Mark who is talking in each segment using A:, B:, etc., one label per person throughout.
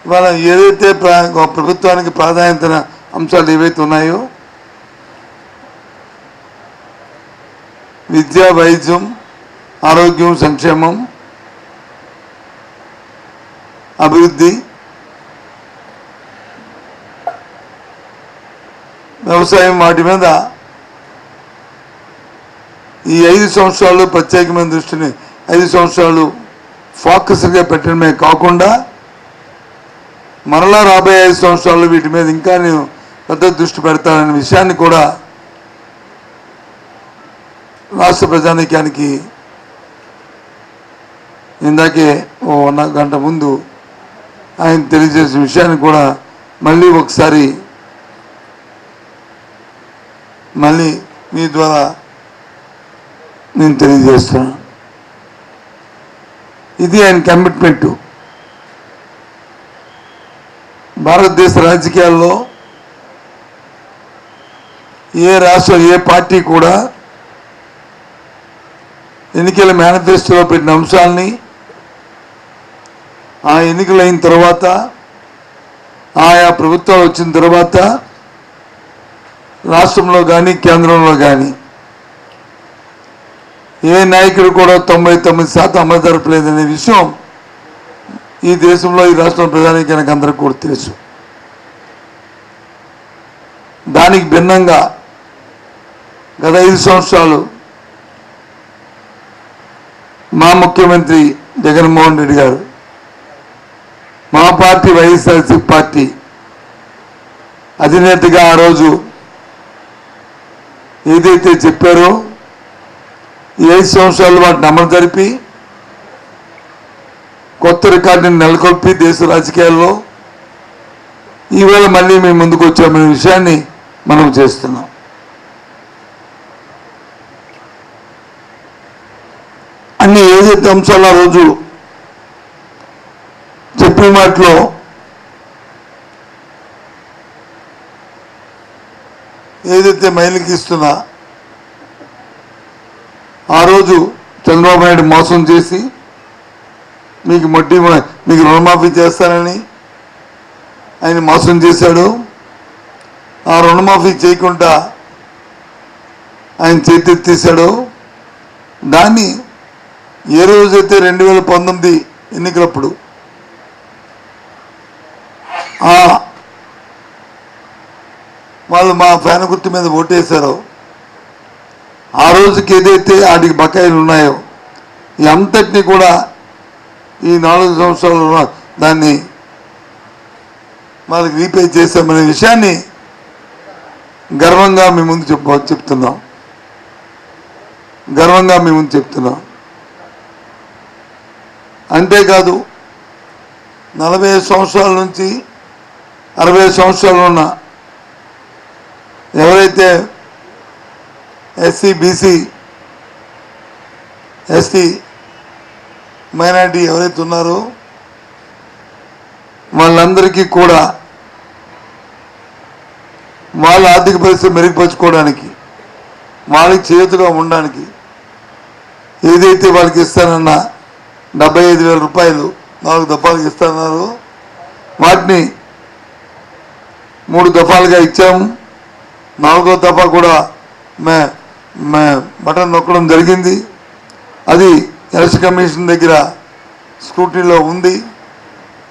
A: ఇవాళ ఏదైతే ప్రభుత్వానికి ప్రాధాన్యత అంశాలు ఏవైతే ఉన్నాయో విద్య, వైద్యం, ఆరోగ్యం, సంక్షేమం, అభివృద్ధి, వ్యవసాయం, వాటి మీద ఈ 5 సంవత్సరాలు ప్రత్యేకమైన దృష్టిని 5 సంవత్సరాలు ఫోకస్గా పెట్టడమే కాకుండా మరలా రాబోయే 5 సంవత్సరాలు వీటి మీద ఇంకా నేను పెద్ద దృష్టి పెడతాననే విషయాన్ని కూడా రాష్ట్ర ప్రజానీకానికి ఇందాకే ఓ 1 గంట ముందు ఆయన తెలియజేసిన విషయాన్ని కూడా మళ్ళీ ఒకసారి మీ ద్వారా నేను తెలియజేస్తున్నాను. ఇది ఆయన కమిట్మెంటు. భారతదేశ రాజకీయాల్లో ఏ రాష్ట్రం, ఏ పార్టీ కూడా ఎన్నికల మేనిఫెస్టోలో పెట్టిన అంశాలని ఆ ఎన్నికలు అయిన తర్వాత, ఆయా ప్రభుత్వాలు వచ్చిన తర్వాత రాష్ట్రంలో కానీ కేంద్రంలో కానీ ఏ నాయకుడు కూడా 99% అమలు జరపలేదనే విషయం ఈ దేశంలో, ఈ రాష్ట్రంలో ప్రజానీకానికి అందరికీ కూడా తెలుసు. దానికి భిన్నంగా గత 5 సంవత్సరాలు మా ముఖ్యమంత్రి జగన్మోహన్ రెడ్డి గారు, మా పార్టీ వైఎస్ఆర్సీపీ పార్టీ అధినేతగా ఆ రోజు ఏదైతే చెప్పారో ఈ 5 సంవత్సరాలు వాటిని అమలు జరిపి కొత్త రికార్డుని నెలకొల్పి దేశ రాజకీయాల్లో ఈవేళ మళ్ళీ మేము ముందుకు వచ్చామనే విషయాన్ని మనం చేస్తున్నాం. అన్ని ఏదైతే అంశాలు ఆ రోజు చెప్పిన మాటలో ఏదైతే మైలుకి ఇస్తున్నా ఆ రోజు చంద్రబాబు నాయుడు మోసం చేసి మీకు రుణమాఫీ చేస్తానని ఆయన మోసం చేశాడు. ఆ రుణమాఫీ చేయకుండా ఆయన చేతెత్తేశాడు. దాన్ని ఏ రోజైతే 2019 ఎన్నికలప్పుడు వాళ్ళు మా ఫ్యాన్ గుర్తు మీద ఓటేశారో ఆ రోజుకి ఏదైతే వాటికి బకాయిలు ఉన్నాయో ఈ అంతటినీ కూడా ఈ 4 సంవత్సరాలు దాన్ని వాళ్ళకి రీపే చేశామనే విషయాన్ని గర్వంగా మీ ముందు చెప్తున్నాం. గర్వంగా మీ ముందు చెప్తున్నాం. అంతేకాదు 40 సంవత్సరాల నుంచి 60 సంవత్సరాలు ఉన్న ఎవరైతే ఎస్సీ, బీసీ, ఎస్టీ, మైనారిటీ ఎవరైతే ఉన్నారో వాళ్ళందరికీ కూడా వాళ్ళ ఆర్థిక పరిస్థితి మెరుగుపరుచుకోవడానికి, వాళ్ళకి చేతుగా ఉండడానికి ఏదైతే వాళ్ళకి ఇస్తానన్న 75,000 రూపాయలు 4 దఫాలుగా ఇస్తున్నారు, వాటిని 3 దఫాలుగా ఇచ్చాము. 4వ దఫా కూడా బటన్ నొక్కడం జరిగింది. అది ఎలక్షన్ కమిషన్ దగ్గర స్క్రూటినీలో ఉంది.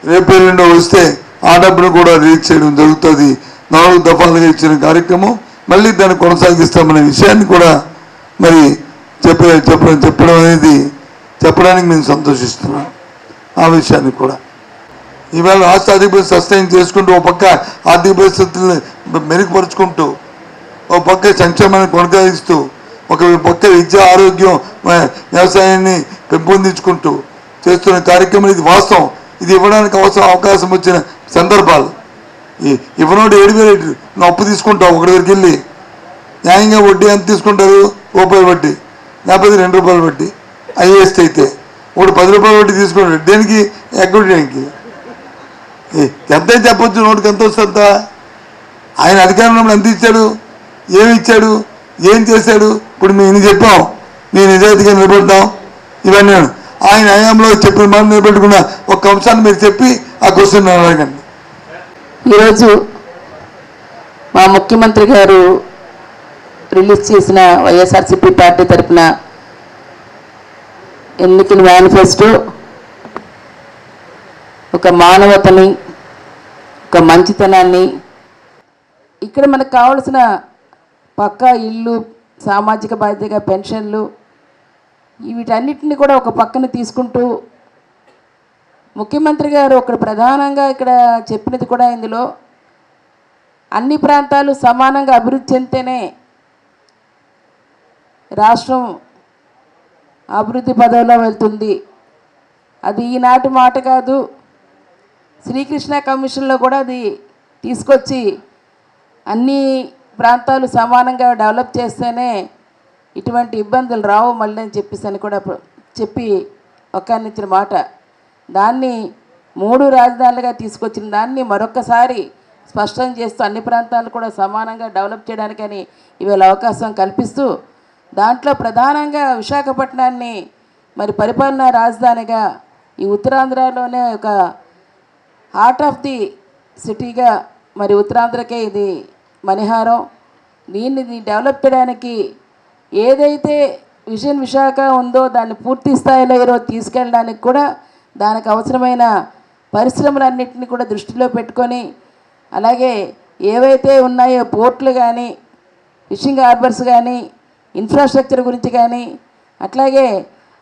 A: రేపు ఎల్లుండో వస్తే ఆ డబ్బును కూడా రిలీజ్ చేయడం జరుగుతుంది. 4 దఫాలుగా ఇచ్చిన కార్యక్రమం మళ్ళీ దాన్ని కొనసాగిస్తామనే విషయాన్ని కూడా మరి చెప్పడం అనేది చెప్పడానికి నేను సంతోషిస్తున్నాను. ఆ విషయాన్ని కూడా ఈవేళ రాష్ట్ర ఆర్థిక పరిస్థితి సస్టైన్ చేసుకుంటూ ఒక పక్క ఆర్థిక పరిస్థితుల్ని మెరుగుపరుచుకుంటూ ఒక పక్క సంక్షేమాన్ని కొనసాగిస్తూ ఒక పక్క విద్య, ఆరోగ్యం, వ్యవసాయాన్ని పెంపొందించుకుంటూ చేస్తున్న కార్యక్రమం ఇది వాస్తవం. ఇది ఇవ్వడానికి అవకాశం వచ్చిన సందర్భాలు. ఇవ్వనోడు 7,000 నువ్వు అప్పు తీసుకుంటావు ఒకటి దగ్గరికి వెళ్ళి, న్యాయంగా వడ్డీ ఎంత తీసుకుంటారు? రూపాయి వడ్డీ, లేకపోతే 2 రూపాయలు వడ్డీ. హైయెస్ట్ అయితే ఒకటి 10 రూపాయల వడ్డీ తీసుకుంటాడు. దేనికి? ఎగ్గొట్టడానికి. ఎంత చెప్పొచ్చు, నోటికి ఎంత వస్తుందంత. ఆయన అధికారంలో ఎంత ఇచ్చాడు, ఏమి ఇచ్చాడు, ఏం చేశాడు? ఇప్పుడు మేము ఇన్ని చెప్పాం, మేము నిజాయితీగా నిలబడతాం. ఇవన్నీ ఆయన హయాంలో చెప్పిన మాట నిలబెట్టుకున్న ఒక అంశాన్ని మీరు చెప్పి ఆ క్వశ్చన్ అడగండి.
B: ఈరోజు మా ముఖ్యమంత్రి గారు రిలీజ్ చేసిన వైఎస్ఆర్సీపీ పార్టీ తరఫున ఎన్నికల మేనిఫెస్టో ఒక మానవతని, ఒక మంచితనాన్ని, ఇక్కడ మనకు కావాల్సిన పక్కా ఇల్లు, సామాజిక బాధ్యతగా పెన్షన్లు, వీటన్నిటిని కూడా ఒక పక్కన తీసుకుంటూ ముఖ్యమంత్రి గారు ఇక్కడ ప్రధానంగా ఇక్కడ చెప్పినది కూడా ఇందులో అన్ని ప్రాంతాలు సమానంగా అభివృద్ధి చెందితేనే రాష్ట్రం అభివృద్ధి పదంలో వెళ్తుంది. అది ఈనాటి మాట కాదు, శ్రీకృష్ణ కమిషన్లో కూడా అది తీసుకొచ్చి అన్ని ప్రాంతాలు సమానంగా డెవలప్ చేస్తేనే ఇటువంటి ఇబ్బందులు రావు మళ్ళీ అని చెప్పేసి కూడా చెప్పి ఒక్కనిచ్చిన మాట, దాన్ని 3 రాజధానులుగా తీసుకొచ్చిన దాన్ని మరొకసారి స్పష్టం చేస్తూ అన్ని ప్రాంతాలు కూడా సమానంగా డెవలప్ చేయడానికని ఇవాళ అవకాశం కల్పిస్తూ దాంట్లో ప్రధానంగా విశాఖపట్నాన్ని మరి పరిపాలనా రాజధానిగా ఈ ఉత్తరాంధ్రలోనే ఒక హార్ట్ ఆఫ్ ది సిటీగా మరి ఉత్తరాంధ్రకే ఇది మణిహారం. దీన్ని డెవలప్ చేయడానికి ఏదైతే విజన్ విశాఖ ఉందో దాన్ని పూర్తి స్థాయిలో ఈరోజు తీసుకెళ్ళడానికి కూడా దానికి అవసరమైన పరిశ్రమలన్నింటినీ కూడా దృష్టిలో పెట్టుకొని, అలాగే ఏవైతే ఉన్నాయో పోర్ట్లు కానీ, ఫిషింగ్ హార్బర్స్ కానీ, ఇన్ఫ్రాస్ట్రక్చర్ గురించి కానీ, అట్లాగే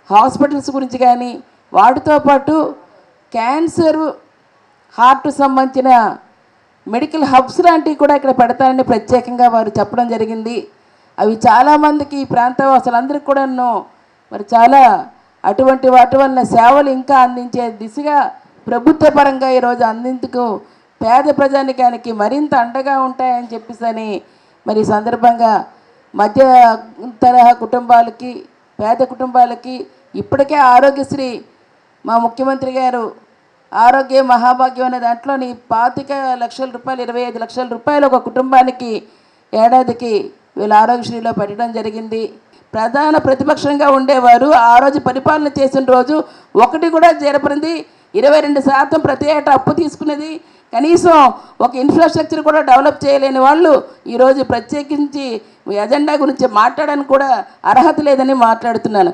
B: హాస్పిటల్స్ గురించి కానీ, వాటితో పాటు క్యాన్సర్, హార్ట్ సంబంధించిన మెడికల్ హబ్స్ లాంటివి కూడా ఇక్కడ పెడతారని ప్రత్యేకంగా వారు చెప్పడం జరిగింది. అవి చాలామందికి ఈ ప్రాంతవాసులందరికీ కూడాను మరి చాలా అటువంటి వాటి వల్ల సేవలు ఇంకా అందించే దిశగా ప్రభుత్వ పరంగా ఈరోజు అందిందుకు పేద ప్రజానికానికి మరింత అండగా ఉంటాయని చెప్పేసి మరి ఈ సందర్భంగా మధ్య తరహా కుటుంబాలకి, పేద కుటుంబాలకి ఇప్పటికే ఆరోగ్యశ్రీ మా ముఖ్యమంత్రి గారు ఆరోగ్య మహాభాగ్యం అనే దాంట్లోని 25 లక్షల రూపాయలు, 25 లక్షల రూపాయలు ఒక కుటుంబానికి ఏడాదికి వీళ్ళు ఆరోగ్యశ్రీలో పెట్టడం జరిగింది. ప్రధాన ప్రతిపక్షంగా ఉండేవారు ఆ రోజు పరిపాలన చేసిన రోజు ఒకటి కూడా జరపనిది, 22% ప్రతి ఏటా అప్పు తీసుకునేది, కనీసం ఒక ఇన్ఫ్రాస్ట్రక్చర్ కూడా డెవలప్ చేయలేని వాళ్ళు ఈరోజు ప్రత్యేకించి ఎజెండా గురించి మాట్లాడడానికి కూడా అర్హత లేదని మాట్లాడుతున్నాను.